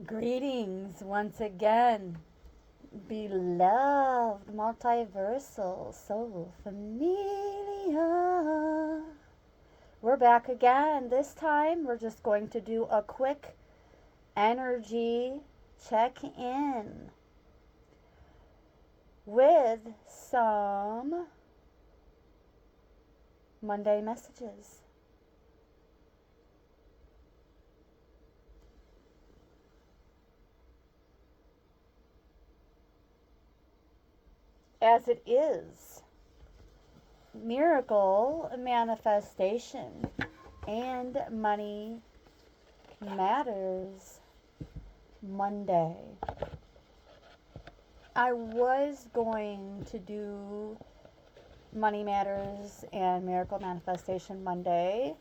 Greetings once again, beloved multiversal soul familia. We're back again. This time we're just going to do a quick energy check in with some Monday messages. As it is miracle manifestation and money matters Monday. I was going to do money matters and miracle manifestation Monday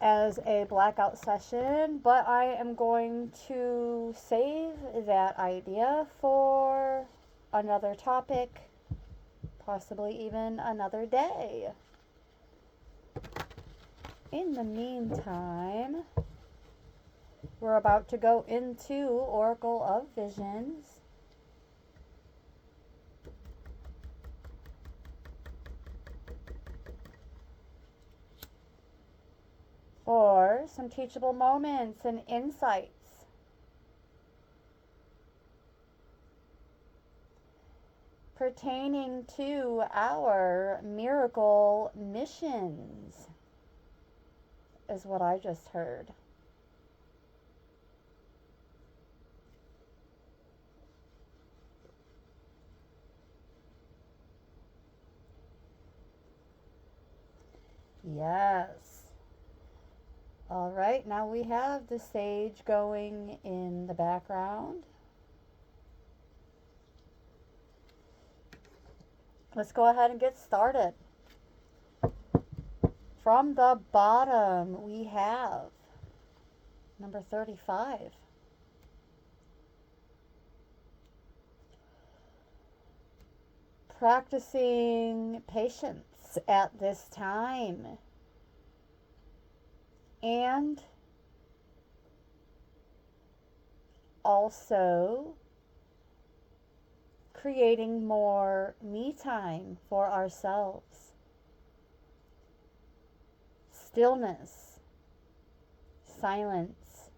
as a blackout session, but I am going to save that idea for another topic, possibly even another day. In the meantime, we're about to go into Oracle of Visions. For some teachable moments and insights. Pertaining to our miracle missions, is what I just heard. Yes. All right, now we have the sage going in the background. Let's go ahead and get started. From the bottom, we have number 35. Practicing patience at this time. And also creating more me time for ourselves. Stillness, silence,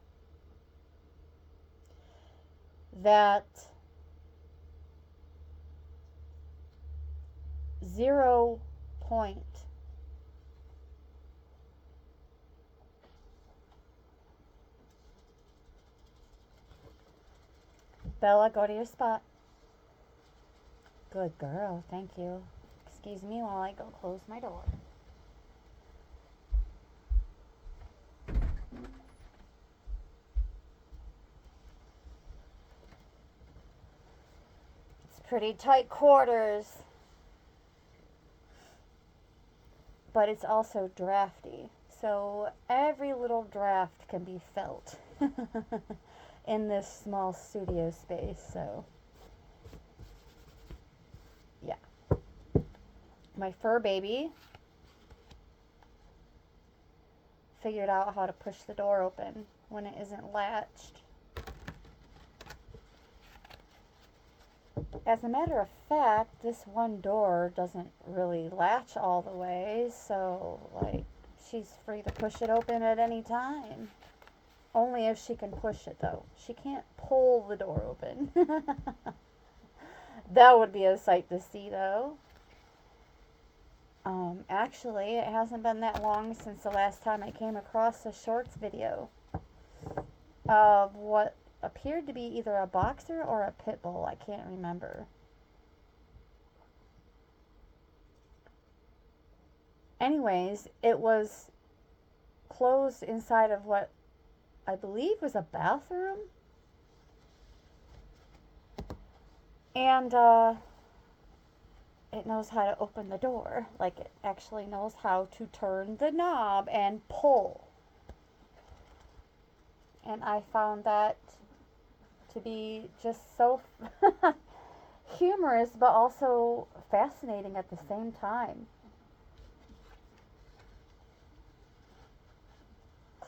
that 0 point. Bella, go to your spot. Good girl, thank you. Excuse me while I go close my door. It's pretty tight quarters, but it's also drafty. So every little draft can be felt in this small studio space. So yeah, my fur baby figured out how to push the door open when it isn't latched. As a matter of fact, this one door doesn't really latch all the way, so like she's free to push it open at any time. Only if she can push it though. She can't pull the door open. That would be a sight to see though. Actually, it hasn't been that long since the last time I came across a shorts video of what appeared to be either a boxer or a pit bull. I can't remember. Anyways, it was closed inside of what I believe was a bathroom. And it knows how to open the door. Like, it actually knows how to turn the knob and pull. And I found that to be just so humorous, but also fascinating at the same time.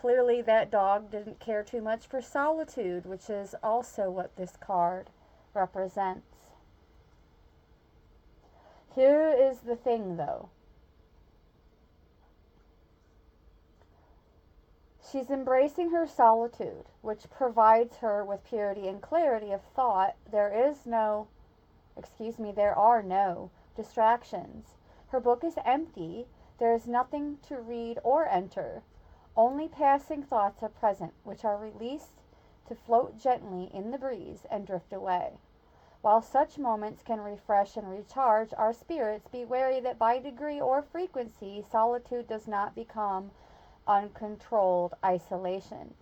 clearly that dog didn't care too much for solitude, which is also what this card represents. Here is the thing, though. She's embracing her solitude, which provides her with purity and clarity of thought. There are no distractions. Her book is empty. There is nothing to read or enter. Only passing thoughts are present, which are released to float gently in the breeze and drift away. While such moments can refresh and recharge our spirits, be wary that by degree or frequency, solitude does not become uncontrolled isolation.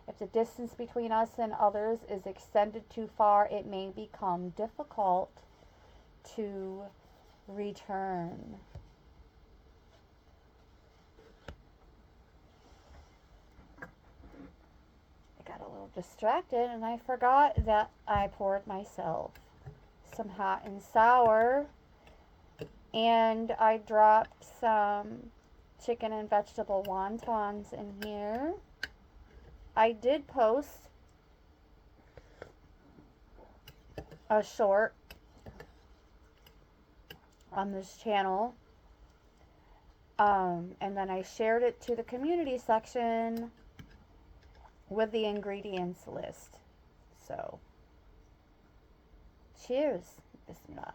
If the distance between us and others is extended too far, it may become difficult to return. I got a little distracted and I forgot that I poured myself some hot and sour, and I dropped some chicken and vegetable wontons in here. I did post a short on this channel, and then I shared it to the community section with the ingredients list. So, cheers. Bismillah.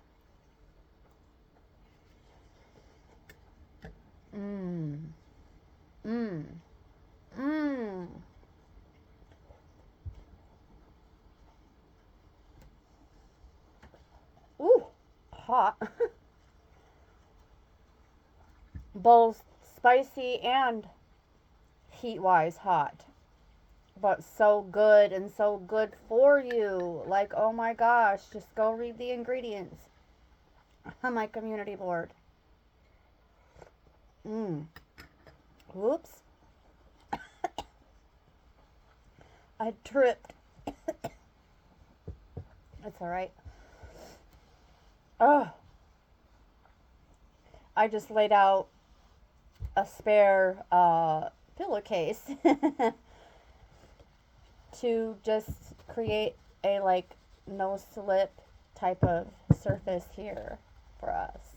Mmm. Mmm. Mmm. Ooh, hot. Both spicy and heat-wise hot. But so good and so good for you. Like, oh my gosh, just go read the ingredients on my community board. Whoops. I tripped. It's alright. Oh. I just laid out a spare pillowcase to just create a no slip type of surface here for us.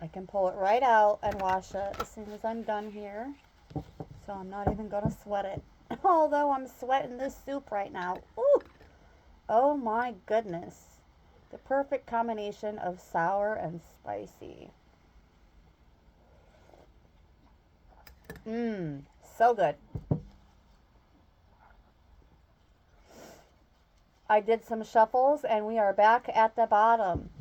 I can pull it right out and wash it as soon as I'm done here. So I'm not even going to sweat it. Although I'm sweating this soup right now. Ooh. Oh my goodness. The perfect combination of sour and spicy. So good. I did some shuffles and we are back at the bottom.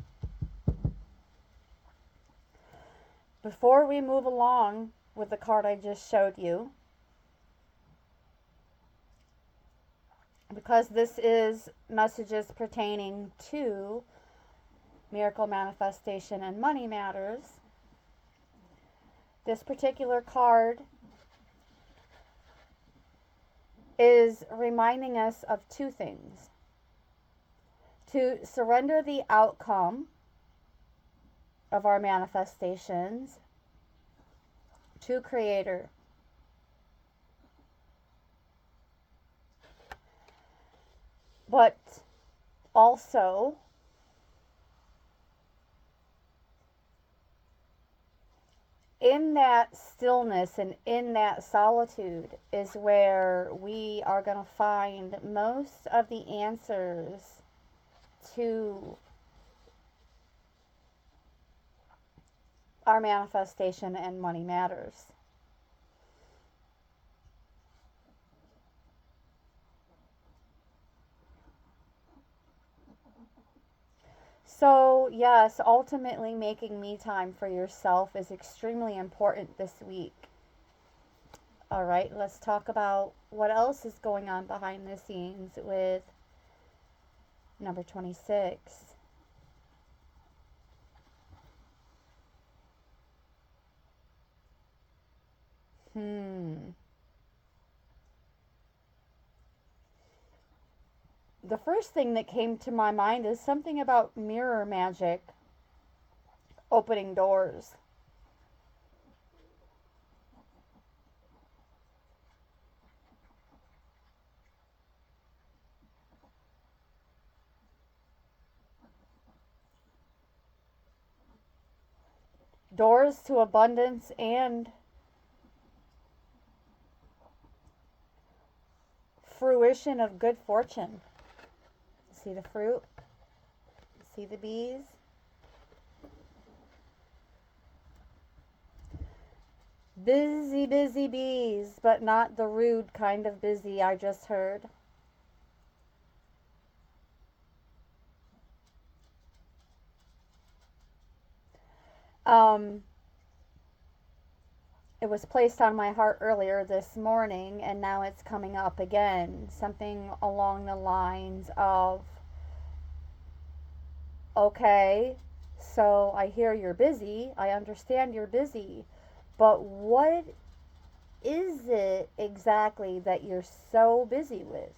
Before we move along with the card I just showed you, because this is messages pertaining to miracle manifestation and money matters, this particular card is reminding us of two things. To surrender the outcome of our manifestations to Creator. But also in that stillness and in that solitude is where we are going to find most of the answers to our manifestation and money matters. So, yes, ultimately making me time for yourself is extremely important this week. All right, let's talk about what else is going on behind the scenes with number 26. The first thing that came to my mind is something about mirror magic opening doors. Doors to abundance and fruition of good fortune. See the fruit? See the bees? Busy, busy bees, but not the rude kind of busy I just heard. It was placed on my heart earlier this morning, and now it's coming up again. Something along the lines of, okay, so I hear you're busy. I understand you're busy. But what is it exactly that you're so busy with?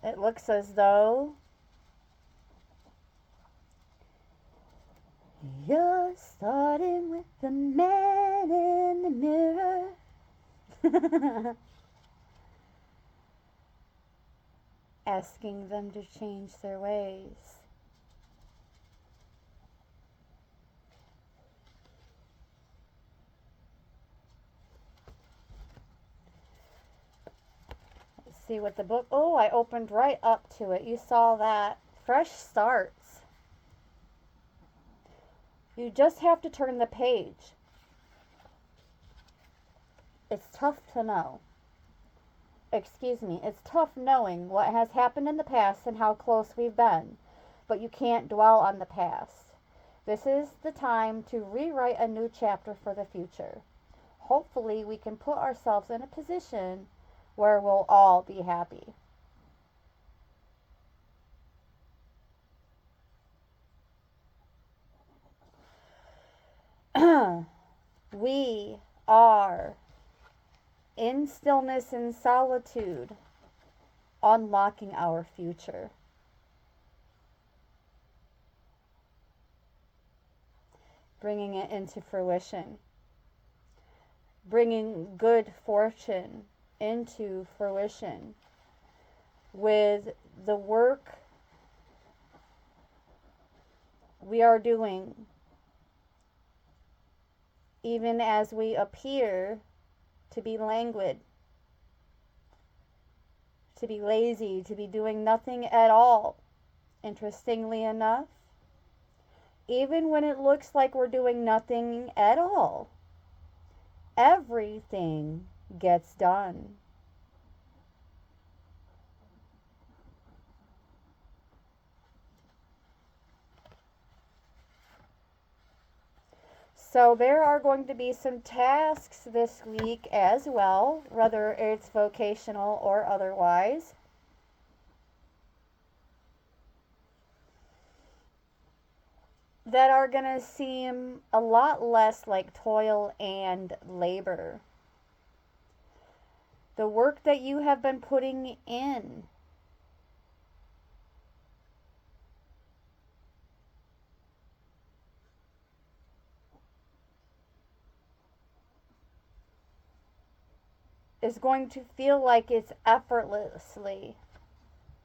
It looks as though you're starting with the man in the mirror. Asking them to change their ways. Let's see what the book... Oh, I opened right up to it. You saw that. Fresh starts. You just have to turn the page. It's tough to know. Excuse me. It's tough knowing what has happened in the past and how close we've been. But you can't dwell on the past. This is the time to rewrite a new chapter for the future. Hopefully, we can put ourselves in a position where we'll all be happy. We are in stillness and solitude, unlocking our future. Bringing it into fruition. Bringing good fortune into fruition with the work we are doing, even as we appear to be languid, to be lazy, to be doing nothing at all. Interestingly enough, even when it looks like we're doing nothing at all, everything gets done. So there are going to be some tasks this week as well, whether it's vocational or otherwise. That are going to seem a lot less like toil and labor. The work that you have been putting in is going to feel like it's effortlessly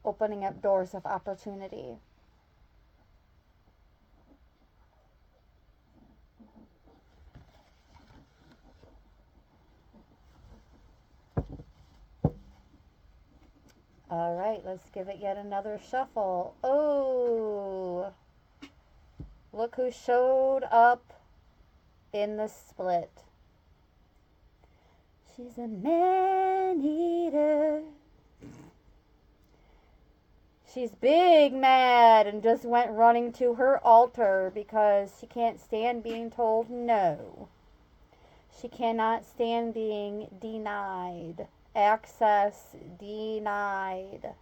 opening up doors of opportunity. All right, let's give it yet another shuffle. Oh, look who showed up in the split. She's a man-eater. She's big mad and just went running to her altar because she can't stand being told no. She cannot stand being denied. Access denied.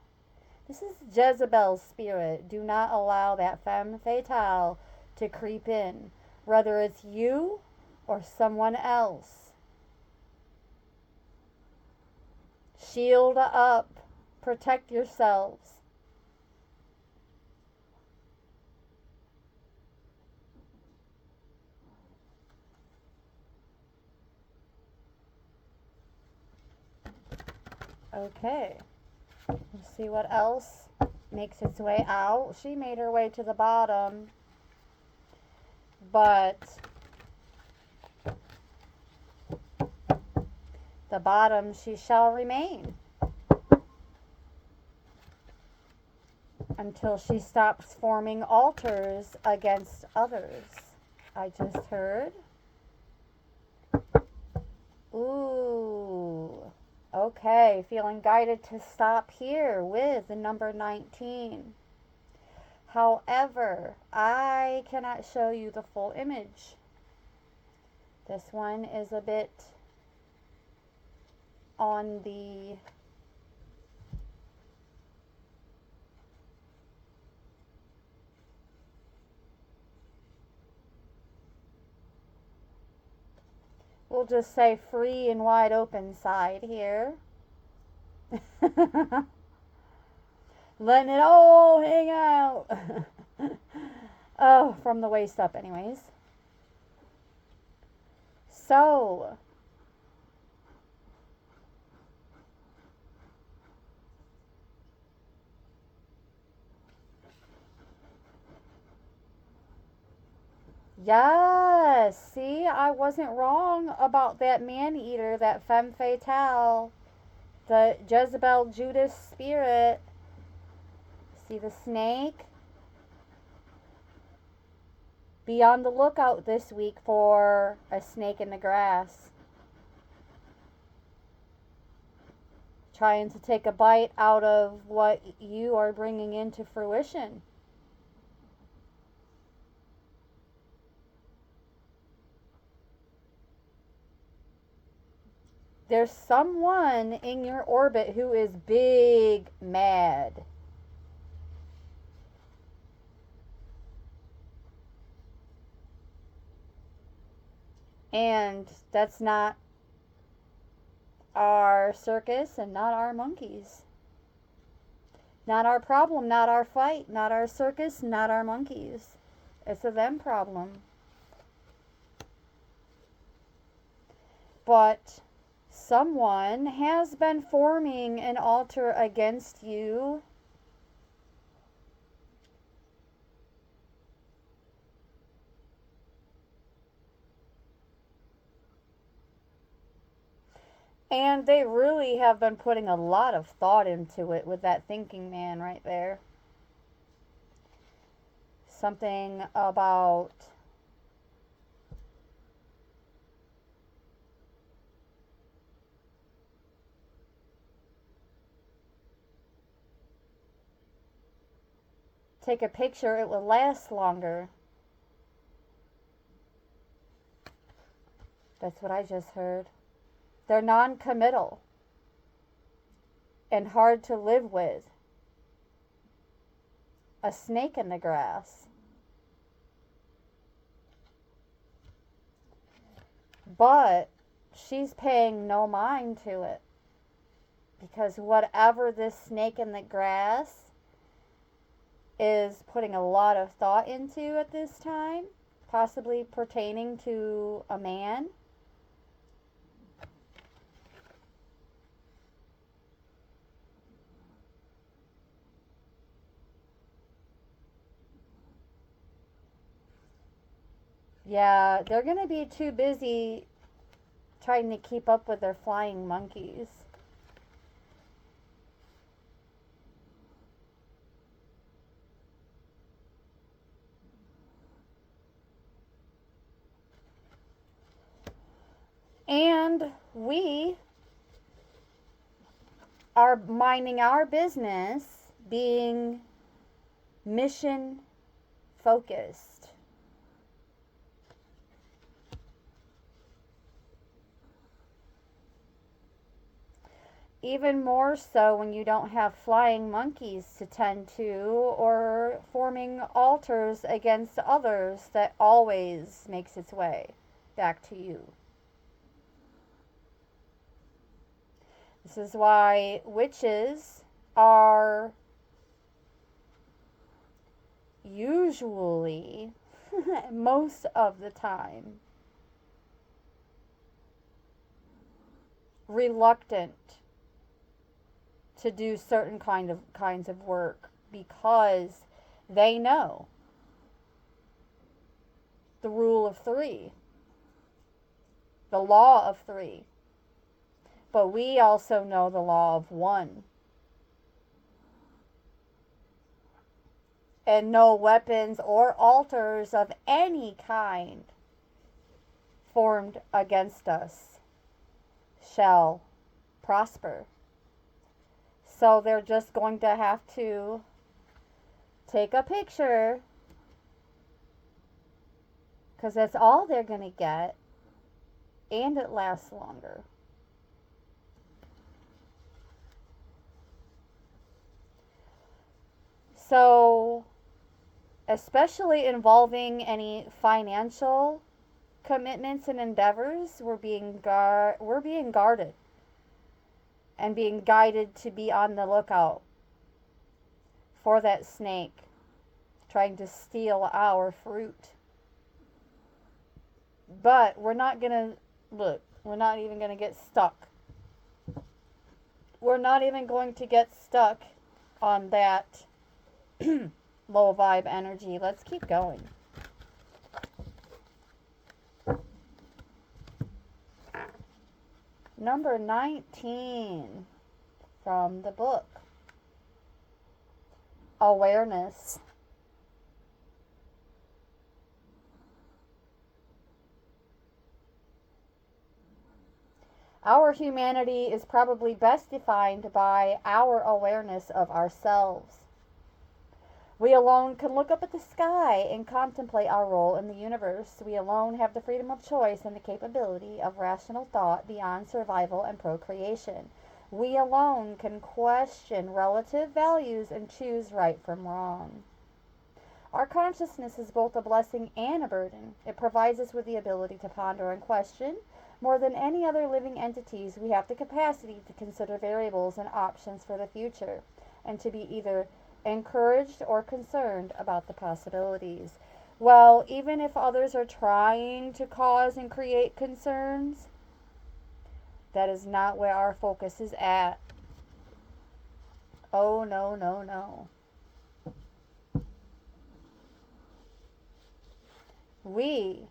This is Jezebel's spirit. Do not allow that femme fatale to creep in, whether it's you or someone else. Shield up. Protect yourselves. Okay. Let's see what else makes its way out. She made her way to the bottom, but the bottom she shall remain until she stops forming altars against others. I just heard. Ooh. Okay, feeling guided to stop here with the number 19. However, I cannot show you the full image. This one is a bit on the we'll just say free and wide open side here. Letting it all hang out. Oh, from the waist up anyways. So, yes, see, I wasn't wrong about that man-eater, that femme fatale, the Jezebel Judas spirit. See the snake? Be on the lookout this week for a snake in the grass. Trying to take a bite out of what you are bringing into fruition. There's someone in your orbit who is big mad. And that's not our circus and not our monkeys. Not our problem, not our fight, not our circus, not our monkeys. It's a them problem. But someone has been forming an altar against you. And they really have been putting a lot of thought into it with that thinking man right there. Something about take a picture, it will last longer. That's what I just heard. They're non-committal and hard to live with. A snake in the grass. But she's paying no mind to it. Because whatever this snake in the grass is putting a lot of thought into at this time, possibly pertaining to a man, yeah, they're going to be too busy trying to keep up with their flying monkeys. And we are minding our business, being mission focused. Even more so when you don't have flying monkeys to tend to or forming altars against others that always makes its way back to you. This is why witches are usually, most of the time, reluctant to do certain kinds of work because they know the rule of three, the law of three. But we also know the law of one. And no weapons or altars of any kind formed against us shall prosper. So they're just going to have to take a picture, because that's all they're going to get, and it lasts longer. So, especially involving any financial commitments and endeavors, we're being guarded and being guided to be on the lookout for that snake trying to steal our fruit. But we're not going to look. We're not even going to get stuck. We're not even going to get stuck on that low vibe energy. Let's keep going. Number 19 from the book. Awareness. Our humanity is probably best defined by our awareness of ourselves. We alone can look up at the sky and contemplate our role in the universe. We alone have the freedom of choice and the capability of rational thought beyond survival and procreation. We alone can question relative values and choose right from wrong. Our consciousness is both a blessing and a burden. It provides us with the ability to ponder and question. More than any other living entities, we have the capacity to consider variables and options for the future, and to be either encouraged or concerned about the possibilities. Well, even if others are trying to cause and create concerns, that is not where our focus is at. Oh, no, no, no. We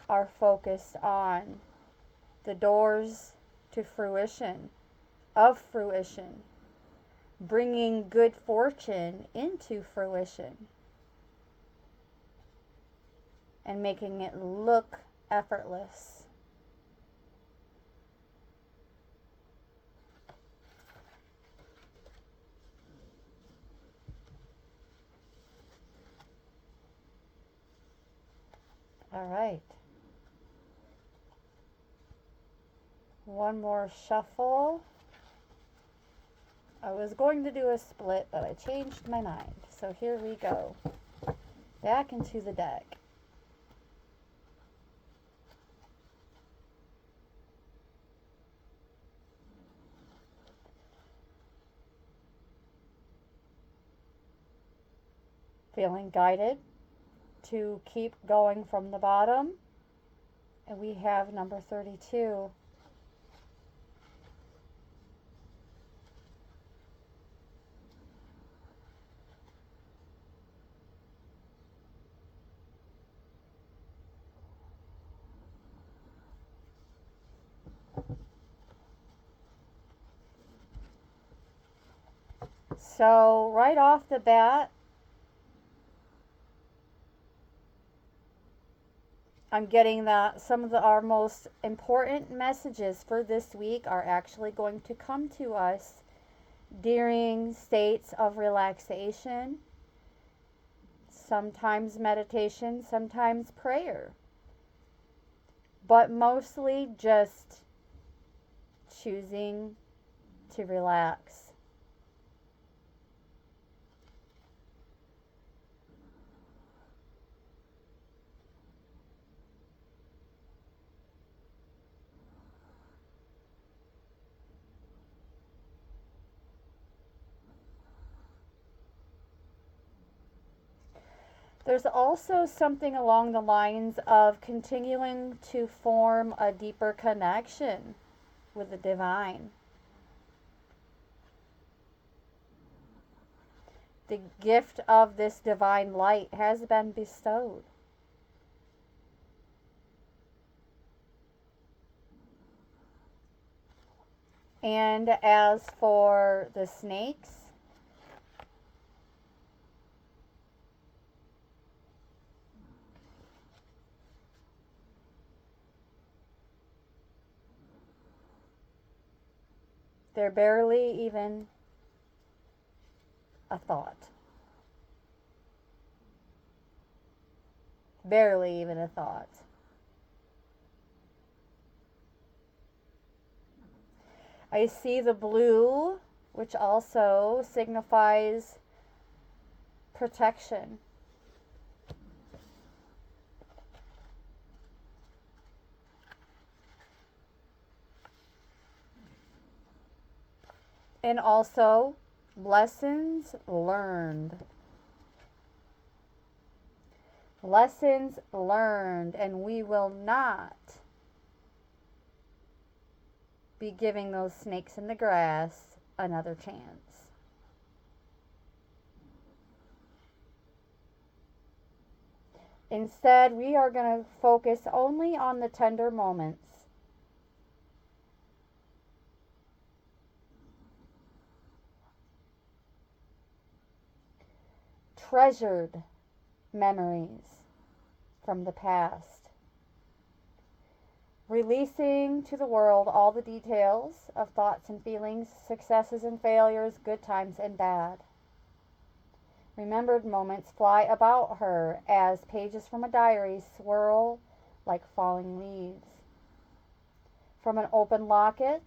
are focused on the doors to fruition, of fruition, bringing good fortune into fruition, and making it look effortless. All right. One more shuffle. I was going to do a split, but I changed my mind. So here we go. Back into the deck. Feeling guided to keep going from the bottom. And we have number 32. So right off the bat, I'm getting that some of our most important messages for this week are actually going to come to us during states of relaxation, sometimes meditation, sometimes prayer, but mostly just choosing to relax. There's also something along the lines of continuing to form a deeper connection with the divine. The gift of this divine light has been bestowed. And as for the snakes, they're barely even a thought. Barely even a thought. I see the blue, which also signifies protection. And also lessons learned. Lessons learned, and we will not be giving those snakes in the grass another chance. Instead, we are going to focus only on the tender moments. Treasured memories from the past. Releasing to the world all the details of thoughts and feelings, successes and failures, good times and bad. Remembered moments fly about her as pages from a diary swirl like falling leaves. From an open locket,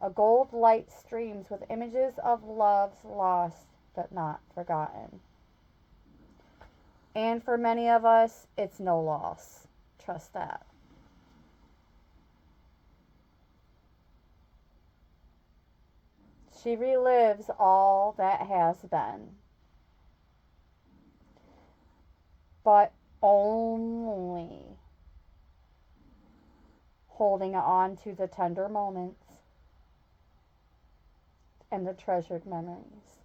a gold light streams with images of loves lost but not forgotten. And for many of us, it's no loss. Trust that. She relives all that has been, but only holding on to the tender moments and the treasured memories.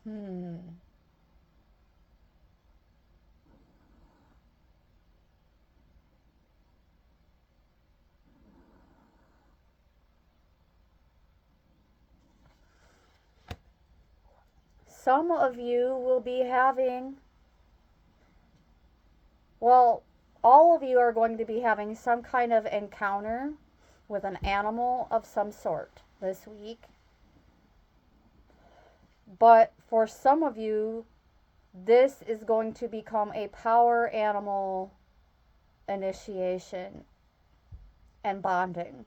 Hmm. Some of you will be having, well, all of you are going to be having some kind of encounter with an animal of some sort this week. But for some of you, this is going to become a power animal initiation and bonding.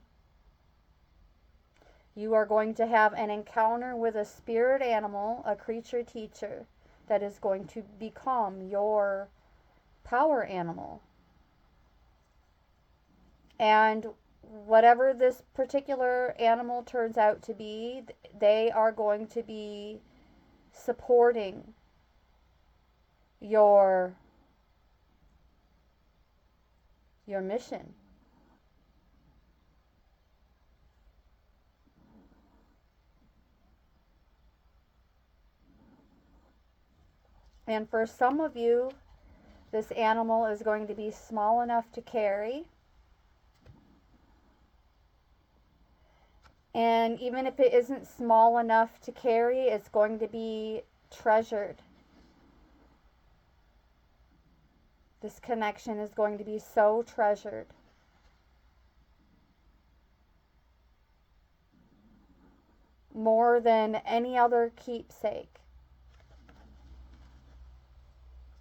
You are going to have an encounter with a spirit animal, a creature teacher, that is going to become your power animal. And whatever this particular animal turns out to be, they are going to be supporting your mission. And for some of you, this animal is going to be small enough to carry. And even if it isn't small enough to carry, it's going to be treasured. This connection is going to be so treasured. More than any other keepsake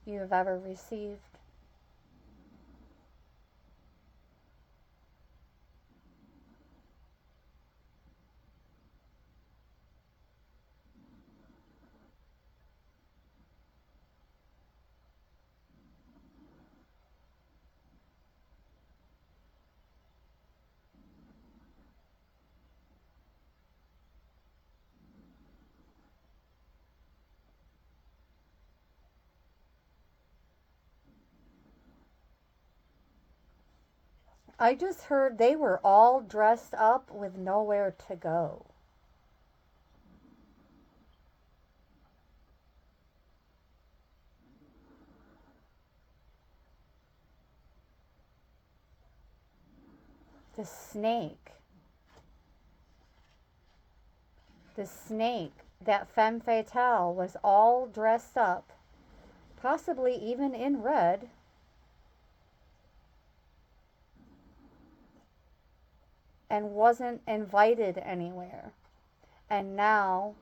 you have ever received. I just heard they were all dressed up with nowhere to go. The snake. The snake. That femme fatale was all dressed up, possibly even in red, and wasn't invited anywhere. And now,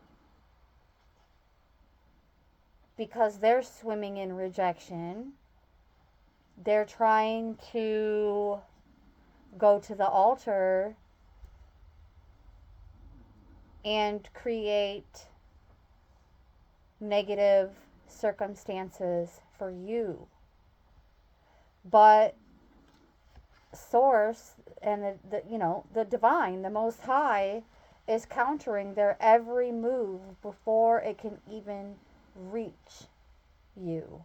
because they're swimming in rejection, they're trying to go to the altar and create negative circumstances for you. But Source and the divine, the Most High, is countering their every move before it can even reach you.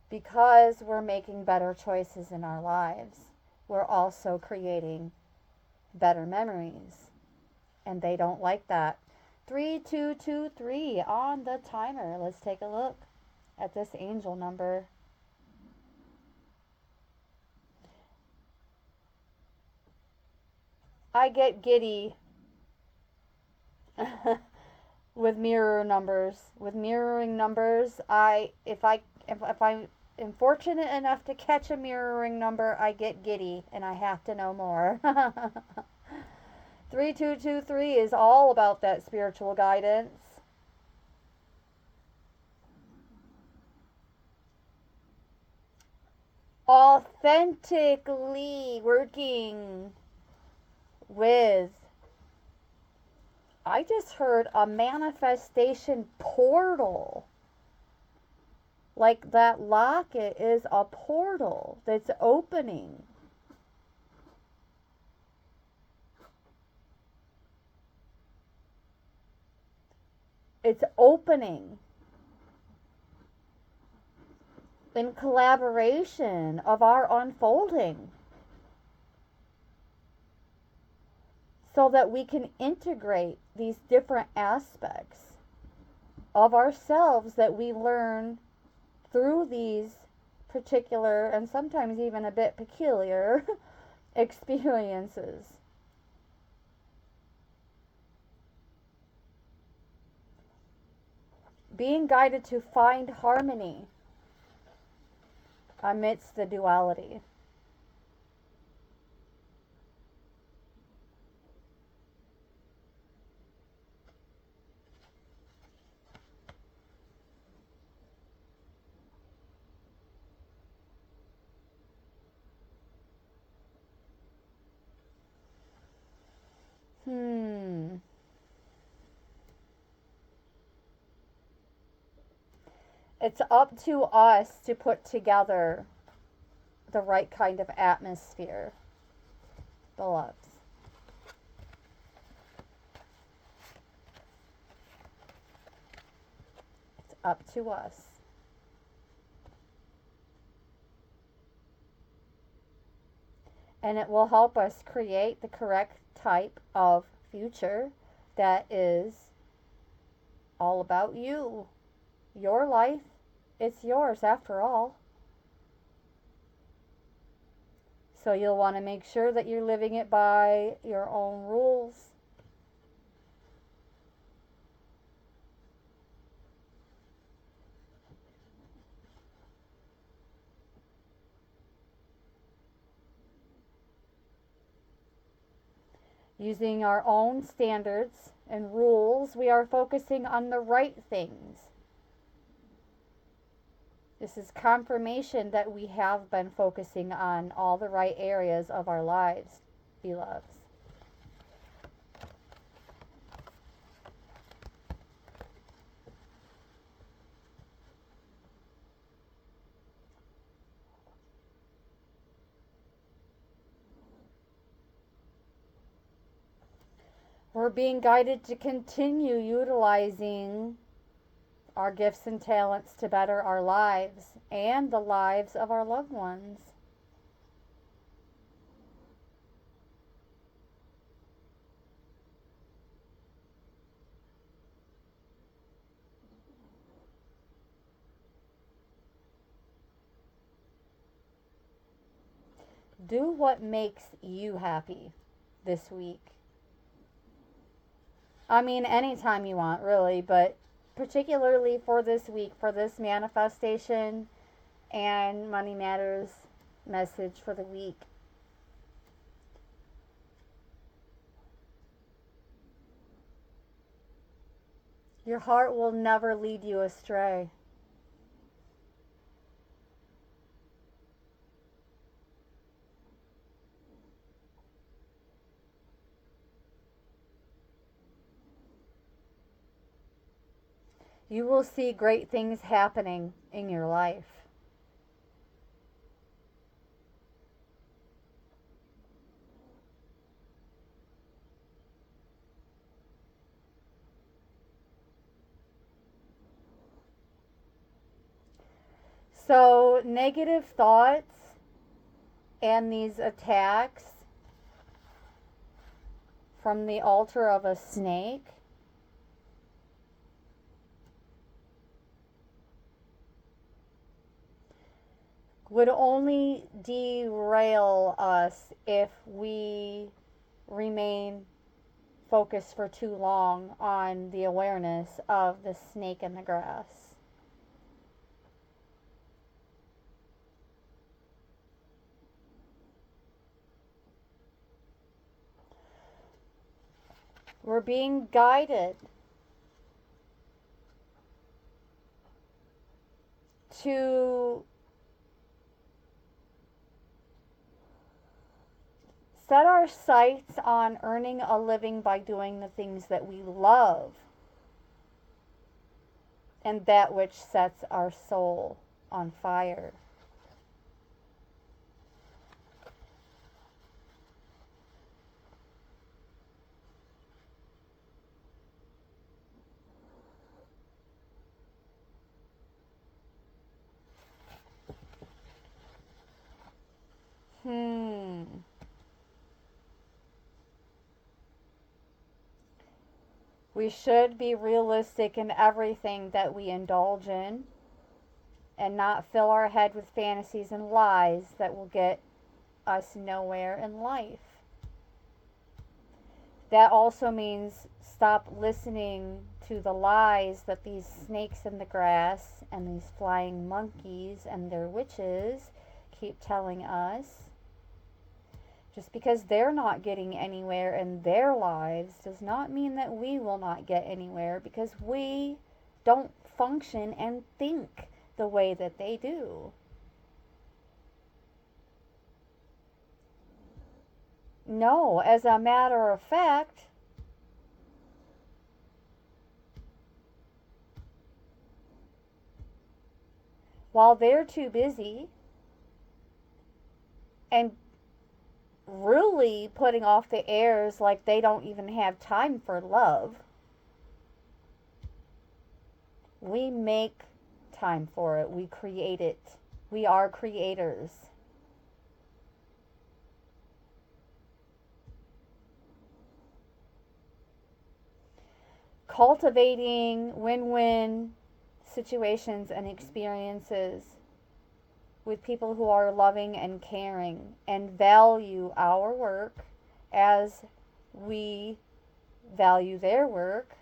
Because we're making better choices in our lives, we're also creating better memories. And they don't like that. 3223 on the timer. Let's take a look at this angel number. I get giddy with mirror numbers. With mirroring numbers, if I am fortunate enough to catch a mirroring number, I get giddy and I have to know more. 3223 is all about that spiritual guidance. Authentically working with, I just heard a manifestation portal. Like that locket is a portal that's opening. It's opening in collaboration of our unfolding, so that we can integrate these different aspects of ourselves that we learn through these particular and sometimes even a bit peculiar experiences. Being guided to find harmony amidst the duality. It's up to us to put together the right kind of atmosphere, beloveds. It's up to us. And it will help us create the correct type of future that is all about you. Your life, it's yours after all. So you'll want to make sure that you're living it by your own rules. Using our own standards and rules, we are focusing on the right things. This is confirmation that we have been focusing on all the right areas of our lives, beloveds. We're being guided to continue utilizing our gifts and talents to better our lives and the lives of our loved ones. Do what makes you happy this week. I mean, anytime you want, really, but particularly for this week, for this manifestation and Money Matters message for the week. Your heart will never lead you astray. You will see great things happening in your life. So, negative thoughts and these attacks from the altar of a snake would only derail us if we remain focused for too long on the awareness of the snake in the grass. We're being guided to set our sights on earning a living by doing the things that we love and that which sets our soul on fire. We should be realistic in everything that we indulge in and not fill our head with fantasies and lies that will get us nowhere in life. That also means stop listening to the lies that these snakes in the grass and these flying monkeys and their witches keep telling us. Just because they're not getting anywhere in their lives does not mean that we will not get anywhere, because we don't function and think the way that they do. No, as a matter of fact, while they're too busy and really putting off the airs like they don't even have time for love, we make time for it. We create it. We are creators. Cultivating win-win situations and experiences with people who are loving and caring and value our work as we value their work,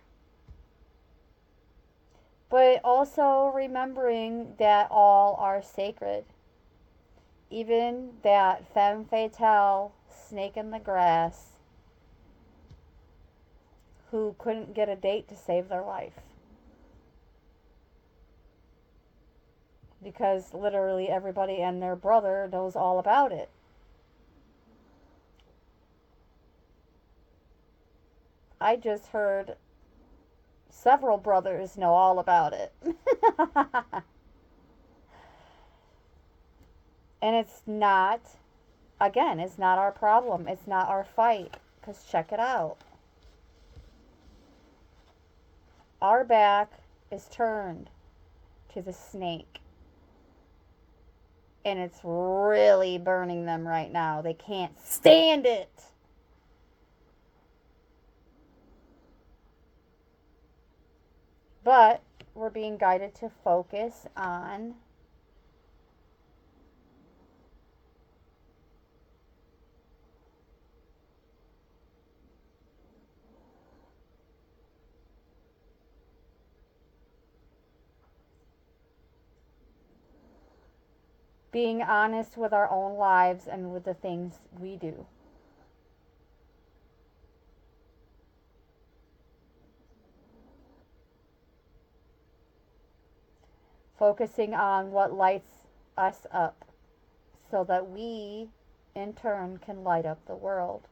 but also remembering that all are sacred. Even that femme fatale snake in the grass who couldn't get a date to save their life. Because literally everybody and their brother knows all about it. I just heard several brothers know all about it. And it's not, again, it's not our problem. It's not our fight. Because check it out. Our back is turned to the snake. And it's really burning them right now. They can't stand it. But we're being guided to focus on being honest with our own lives and with the things we do. Focusing on what lights us up so that we, in turn, can light up the world.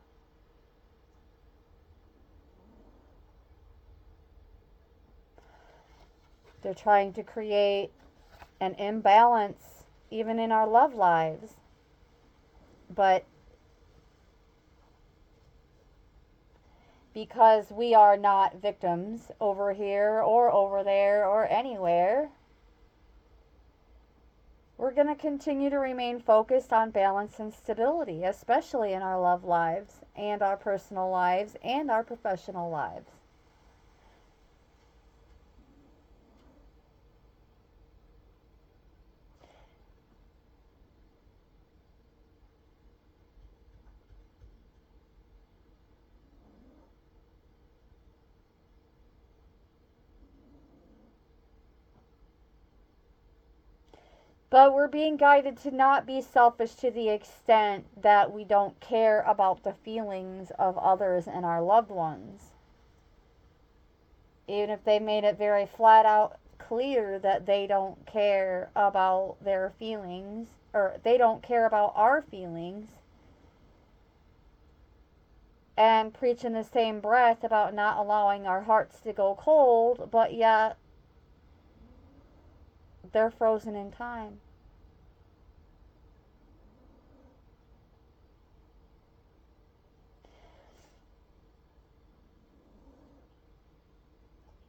They're trying to create an imbalance even in our love lives. But because we are not victims over here or over there or anywhere, we're going to continue to remain focused on balance and stability, especially in our love lives and our personal lives and our professional lives. But we're being guided to not be selfish to the extent that we don't care about the feelings of others and our loved ones. Even if they made it very flat out clear that they don't care about their feelings, or they don't care about our feelings, and preach in the same breath about not allowing our hearts to go cold, but yet they're frozen in time.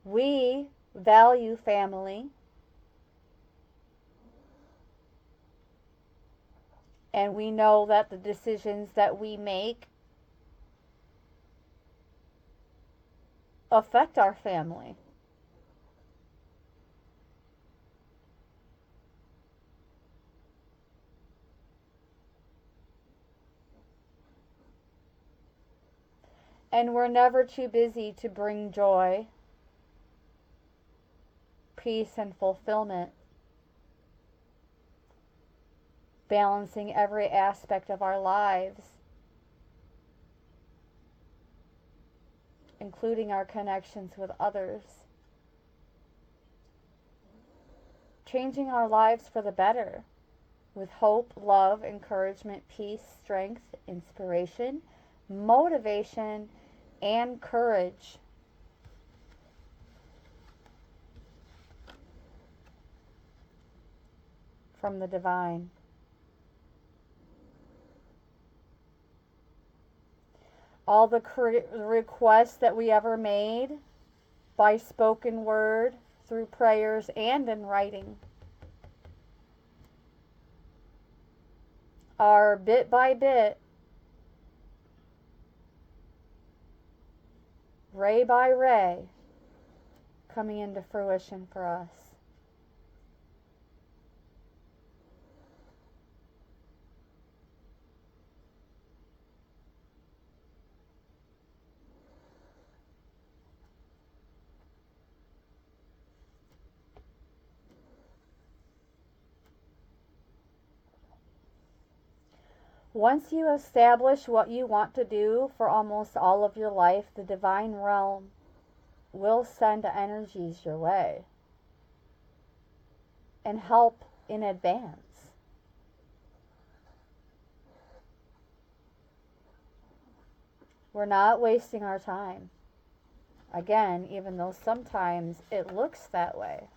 We value family, and we know that the decisions that we make affect our family. And we're never too busy to bring joy, peace, and fulfillment, balancing every aspect of our lives, including our connections with others, changing our lives for the better with hope, love, encouragement, peace, strength, inspiration, motivation, and courage. From the divine. All the requests that we ever made by spoken word, through prayers, and in writing are bit by bit, ray by ray, coming into fruition for us. Once you establish what you want to do for almost all of your life, the divine realm will send energies your way and help in advance. We're not wasting our time. Again, even though sometimes it looks that way.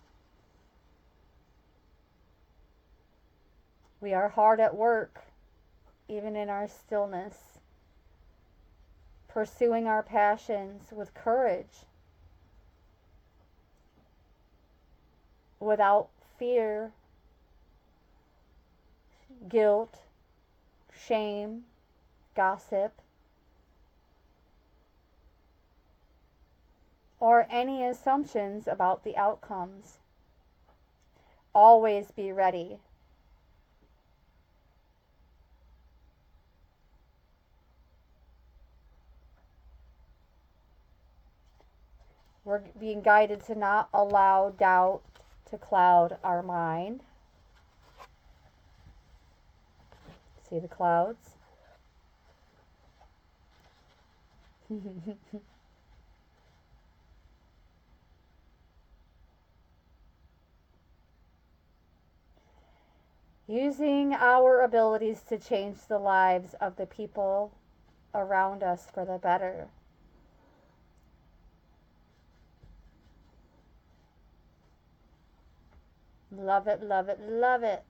We are hard at work, even in our stillness, pursuing our passions with courage, without fear, guilt, shame, gossip, or any assumptions about the outcomes. Always be ready. We're being guided to not allow doubt to cloud our mind. See the clouds? Using our abilities to change the lives of the people around us for the better. Love it, love it, love it.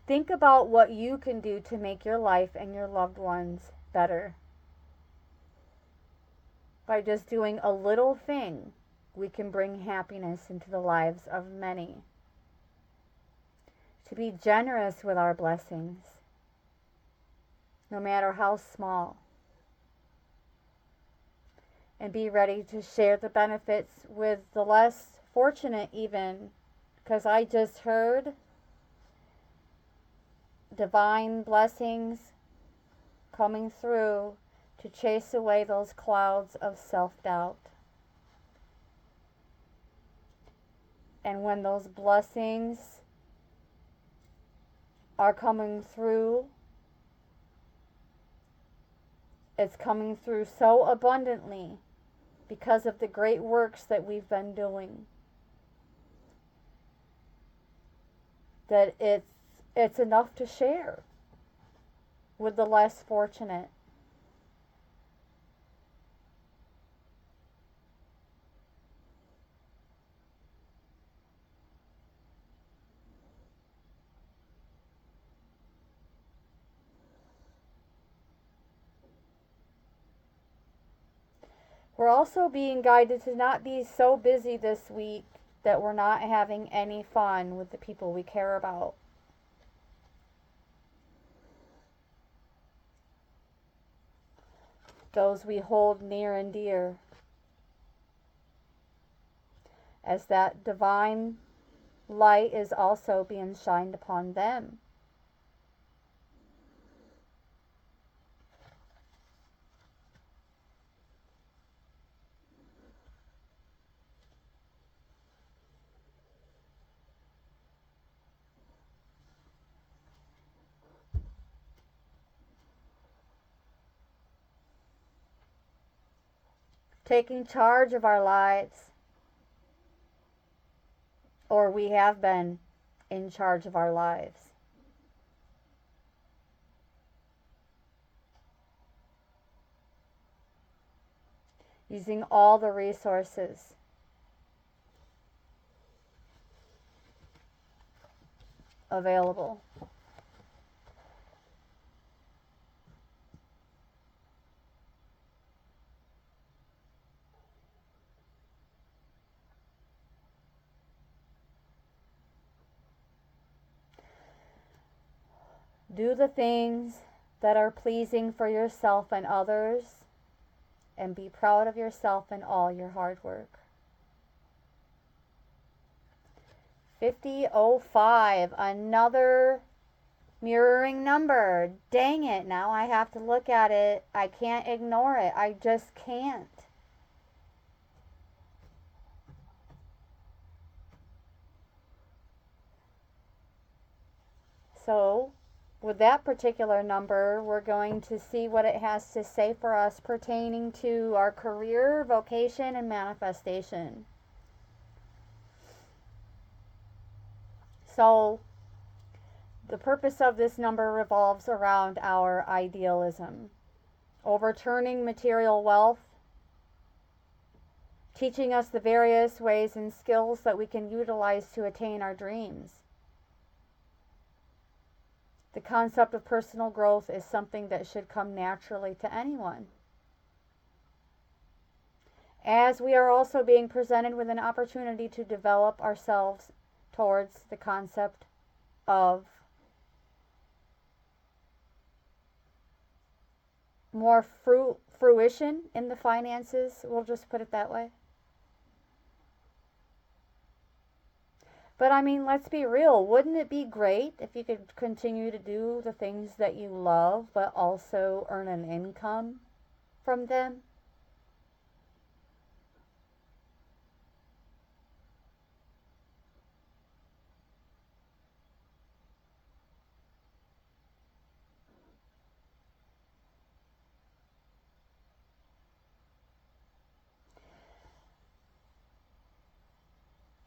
Think about what you can do to make your life and your loved ones better. By just doing a little thing, we can bring happiness into the lives of many. To be generous with our blessings, no matter how small. And be ready to share the benefits with the less fortunate even. Because I just heard divine blessings coming through to chase away those clouds of self-doubt. And when those blessings are coming through, it's coming through so abundantly because of the great works that we've been doing, that it's enough to share with the less fortunate. We're also being guided to not be so busy this week that we're not having any fun with the people we care about. Those we hold near and dear. As that divine light is also being shined upon them. Taking charge of our lives, or we have been in charge of our lives. Using all the resources available. Do the things that are pleasing for yourself and others, and be proud of yourself and all your hard work. 50:05, another mirroring number. Dang it, now I have to look at it. I can't ignore it. I just can't. So, with that particular number, we're going to see what it has to say for us pertaining to our career, vocation, and manifestation. So, the purpose of this number revolves around our idealism, overturning material wealth, teaching us the various ways and skills that we can utilize to attain our dreams. The concept of personal growth is something that should come naturally to anyone. As we are also being presented with an opportunity to develop ourselves towards the concept of more fruition in the finances, we'll just put it that way. But I mean, let's be real. Wouldn't it be great if you could continue to do the things that you love, but also earn an income from them?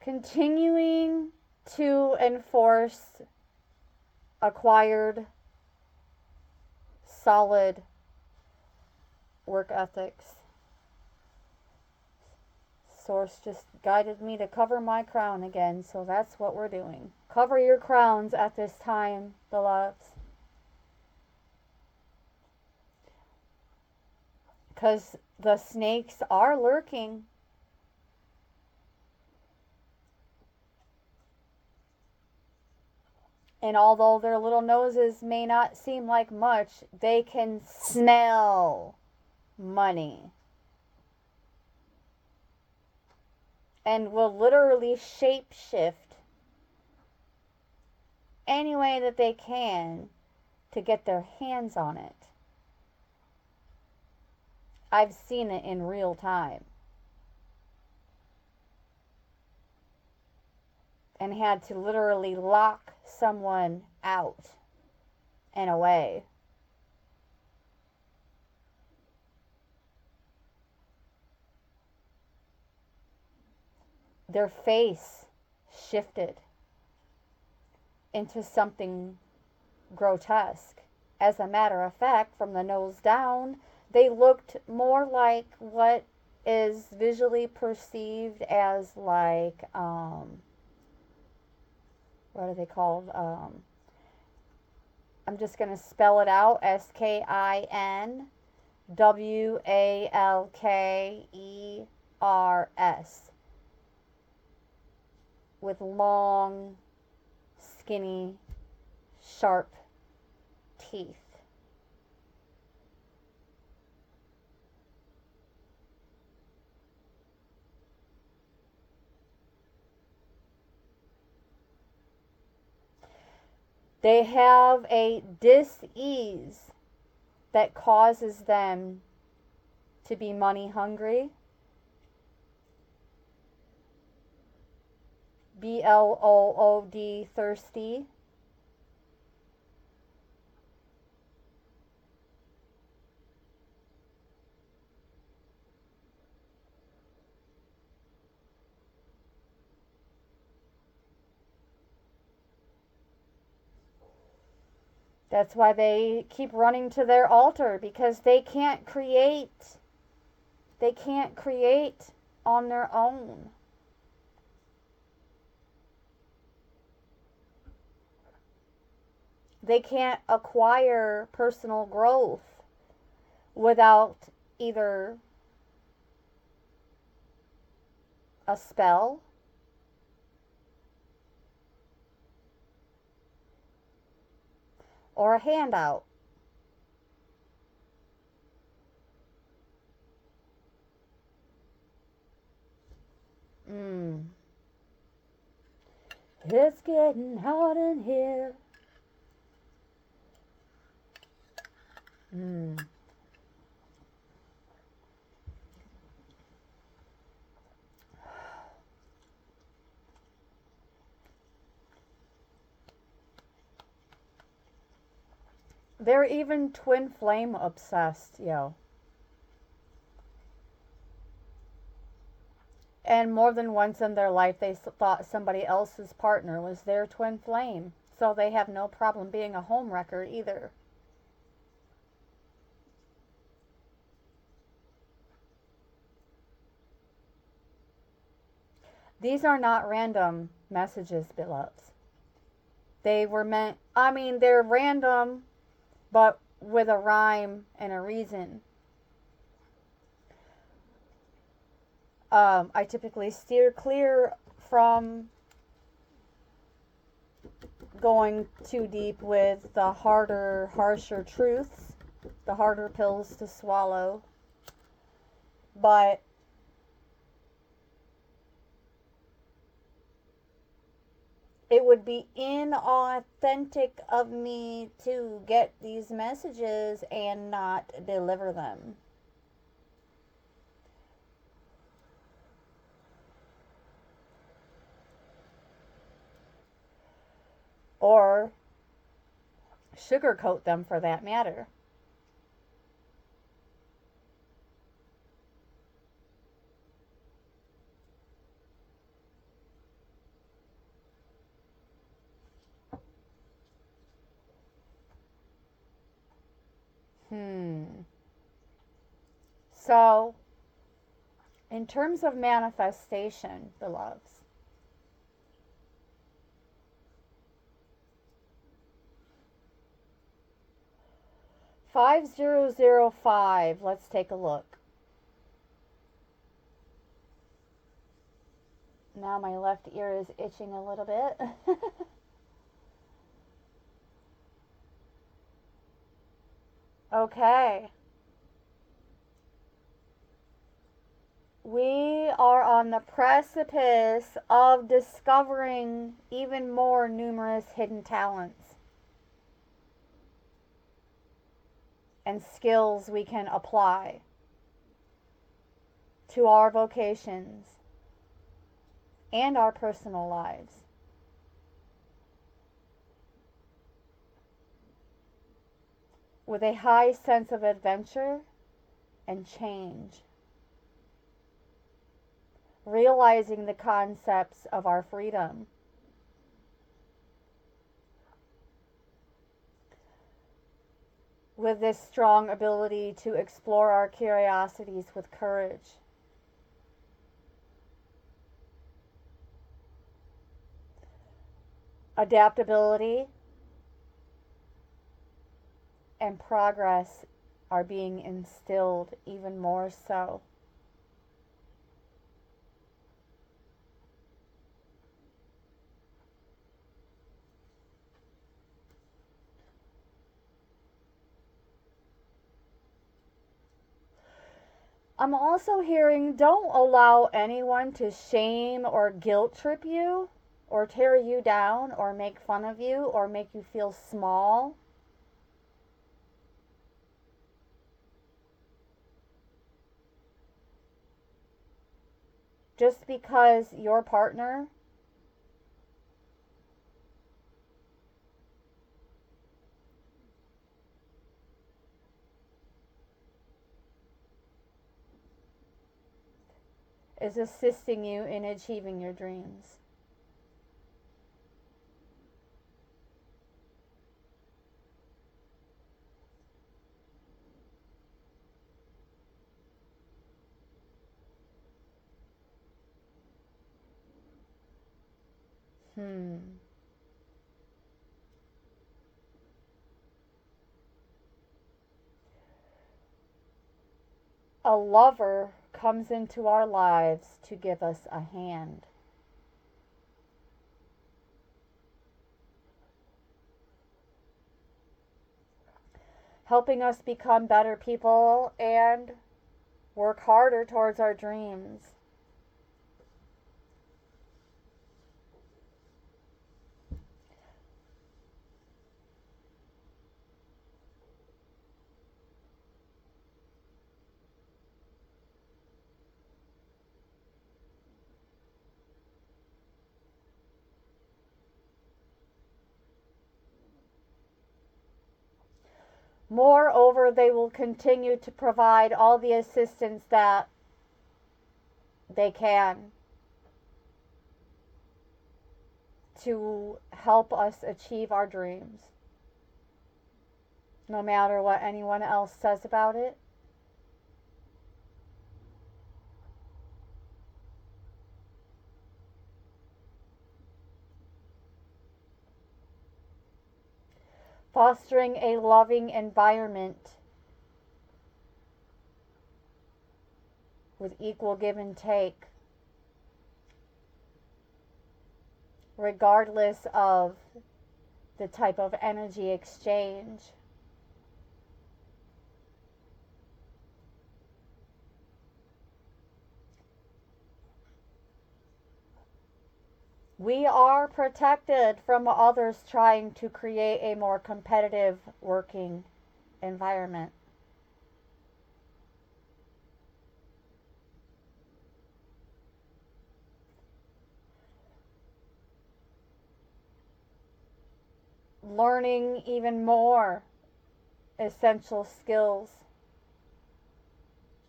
Continuing to enforce acquired, solid work ethics. Source just guided me to cover my crown again, so that's what we're doing. Cover your crowns at this time, beloveds. Because the snakes are lurking. And although their little noses may not seem like much, they can smell money. And will literally shapeshift any way that they can to get their hands on it. I've seen it in real time. And had to literally lock someone out and away. Their face shifted into something grotesque. As a matter of fact, from the nose down, they looked more like what is visually perceived as like, what are they called? I'm just going to spell it out. SKINWALKERS. With long, skinny, sharp teeth. They have a dis-ease that causes them to be money hungry. BLOOD, thirsty. That's why they keep running to their altar, because they can't create. They can't create on their own. They can't acquire personal growth without either a spell or a handout. It's getting hot in here. They're even twin flame obsessed, yo. And more than once in their life, they thought somebody else's partner was their twin flame. So they have no problem being a homewrecker either. These are not random messages, beloveds. They were meant, I mean, they're random, but with a rhyme and a reason. I typically steer clear from going too deep with the harder, harsher truths, the harder pills to swallow. But it would be inauthentic of me to get these messages and not deliver them. Or sugarcoat them for that matter. So, in terms of manifestation, beloveds, 5005, let's take a look. Now my left ear is itching a little bit. Okay. We are on the precipice of discovering even more numerous hidden talents and skills we can apply to our vocations and our personal lives. With a high sense of adventure and change, realizing the concepts of our freedom. With this strong ability to explore our curiosities with courage. Adaptability and progress are being instilled even more so. I'm also hearing don't allow anyone to shame or guilt trip you or tear you down or make fun of you or make you feel small. Just because your partner is assisting you in achieving your dreams. A lover comes into our lives to give us a hand. Helping us become better people and work harder towards our dreams. Moreover, they will continue to provide all the assistance that they can to help us achieve our dreams, no matter what anyone else says about it. Fostering a loving environment with equal give and take, regardless of the type of energy exchange. We are protected from others trying to create a more competitive working environment. Learning even more essential skills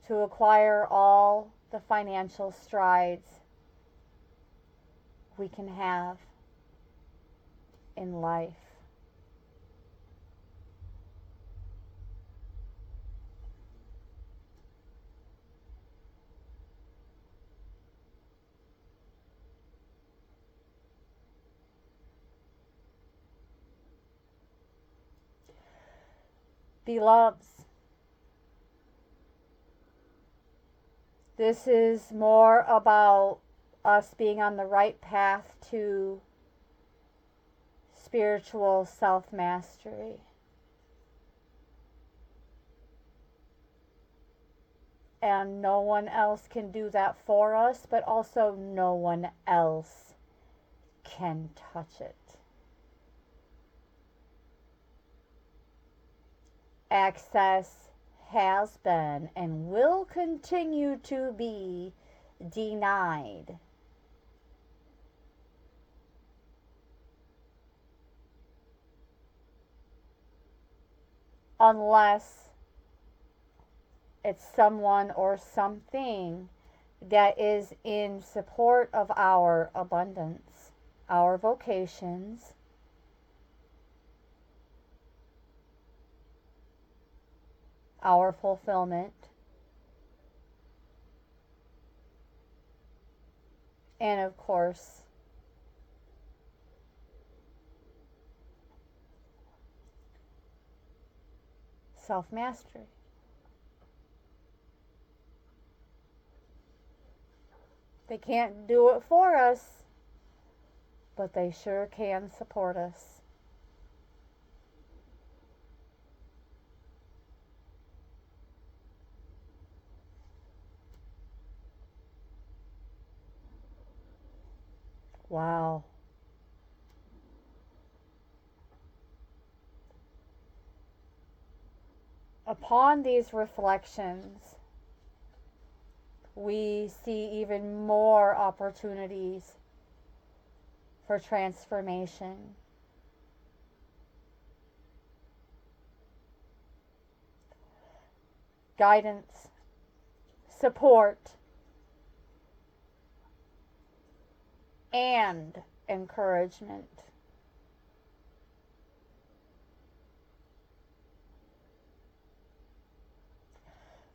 to acquire all the financial strides we can have in life. Beloveds, this is more about us being on the right path to spiritual self-mastery. And no one else can do that for us, but also no one else can touch it. Access has been and will continue to be denied. Unless it's someone or something that is in support of our abundance, our vocations, our fulfillment, and of course, self-mastery. They can't do it for us, but they sure can support us. Wow. Upon these reflections, we see even more opportunities for transformation. Guidance, support, and encouragement.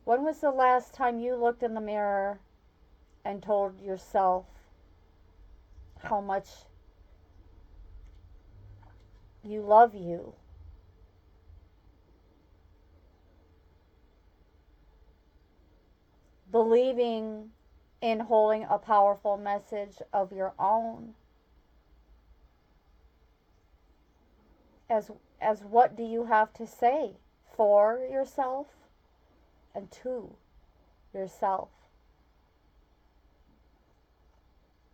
When was the last time you looked in the mirror and told yourself how much you love you? Believing in holding a powerful message of your own. As what do you have to say for yourself and to yourself?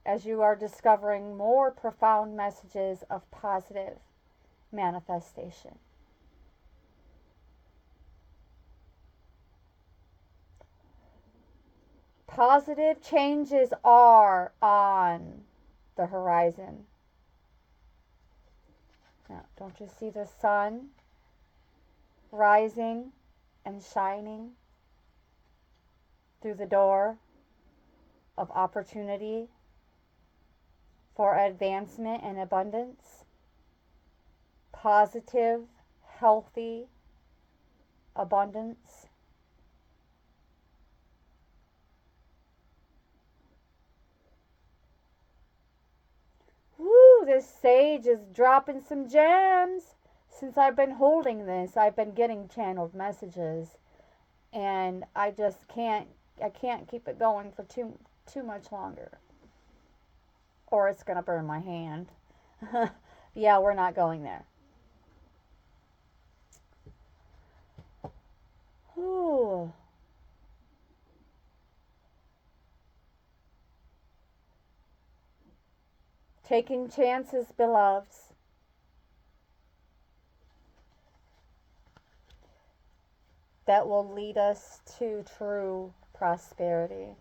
As you are discovering more profound messages of positive manifestation. Positive changes are on the horizon. Now, don't you see the sun rising and shining through the door of opportunity for advancement and abundance, positive, healthy abundance. Woo, this sage is dropping some gems. Since I've been holding this, I've been getting channeled messages, and I can't keep it going for too much longer, or it's gonna burn my hand. Yeah, we're not going there. Ooh. Taking chances, beloveds. That will lead us to true prosperity.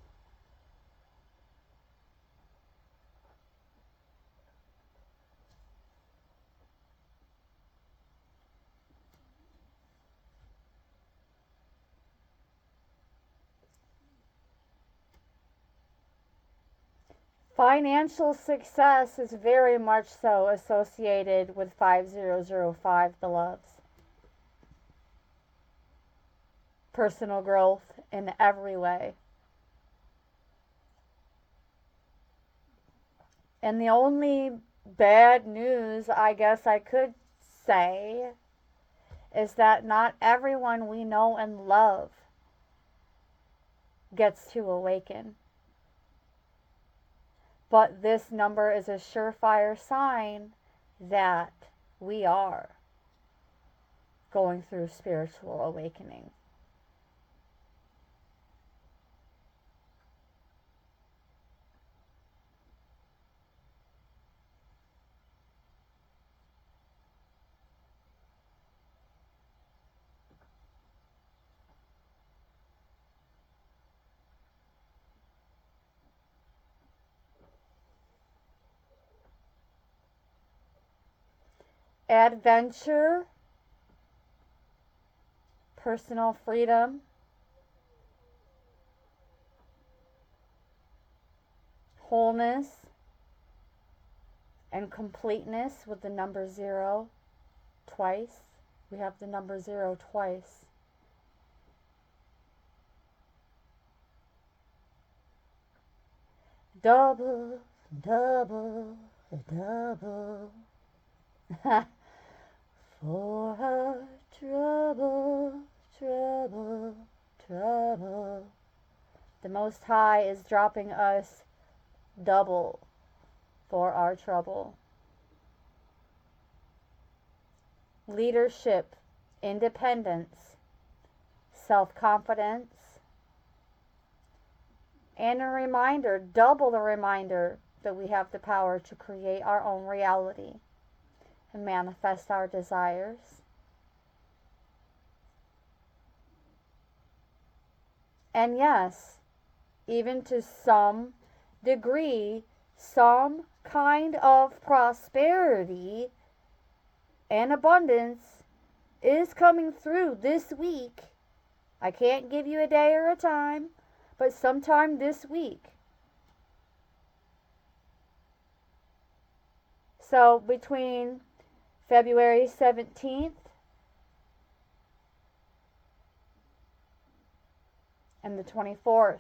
Financial success is very much so associated with 5005, beloveds. Personal growth in every way. And the only bad news, I guess I could say, is that not everyone we know and love gets to awaken. But this number is a surefire sign that we are going through spiritual awakening. Adventure, personal freedom, wholeness, and completeness with the number 0 twice. We have the number 0 twice. Double, double, double. For her trouble, trouble, trouble. The Most High is dropping us double for our trouble. Leadership, independence, self-confidence, and a reminder, double the reminder, that we have the power to create our own reality and manifest our desires. And yes, even to some degree, some kind of prosperity and abundance is coming through this week. I can't give you a day or a time, but sometime this week. So between February 17th and the 24th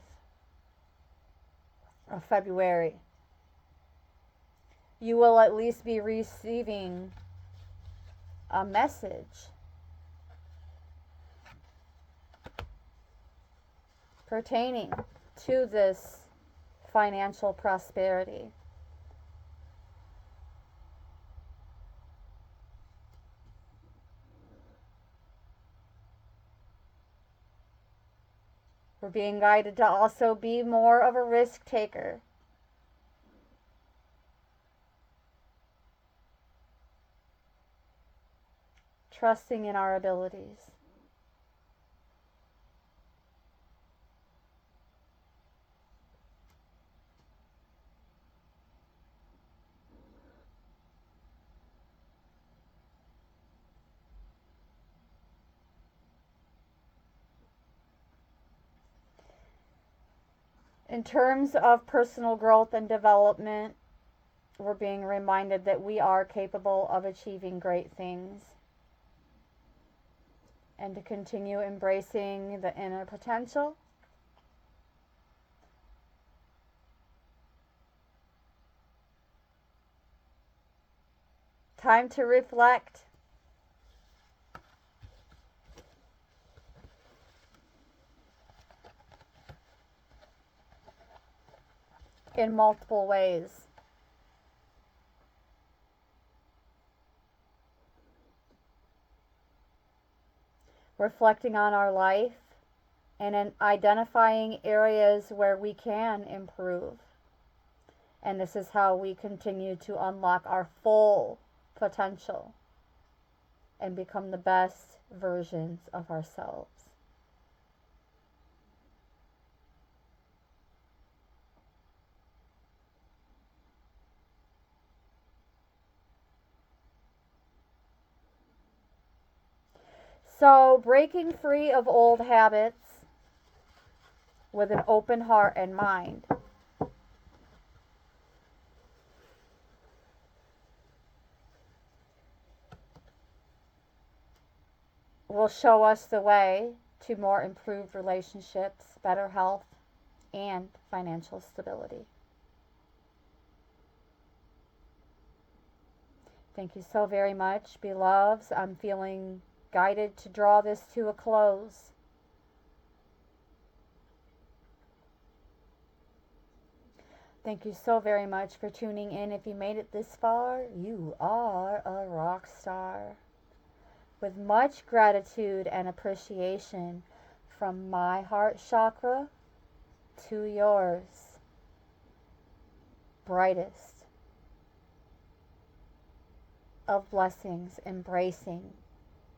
of February, you will at least be receiving a message pertaining to this financial prosperity. We're being guided to also be more of a risk taker. Trusting in our abilities. In terms of personal growth and development, we're being reminded that we are capable of achieving great things and to continue embracing the inner potential. Time to reflect. In multiple ways. Reflecting on our life and in identifying areas where we can improve. And this is how we continue to unlock our full potential and become the best versions of ourselves. So, breaking free of old habits with an open heart and mind will show us the way to more improved relationships, better health, and financial stability. Thank you so very much, beloveds. I'm feeling guided to draw this to a close. Thank you so very much for tuning in. If you made it this far, you are a rock star. With much gratitude and appreciation from my heart chakra to yours, brightest of blessings, embracing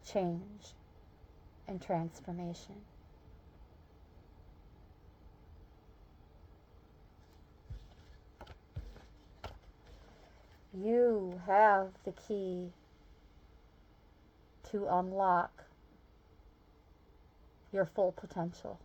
change and transformation. You have the key to unlock your full potential.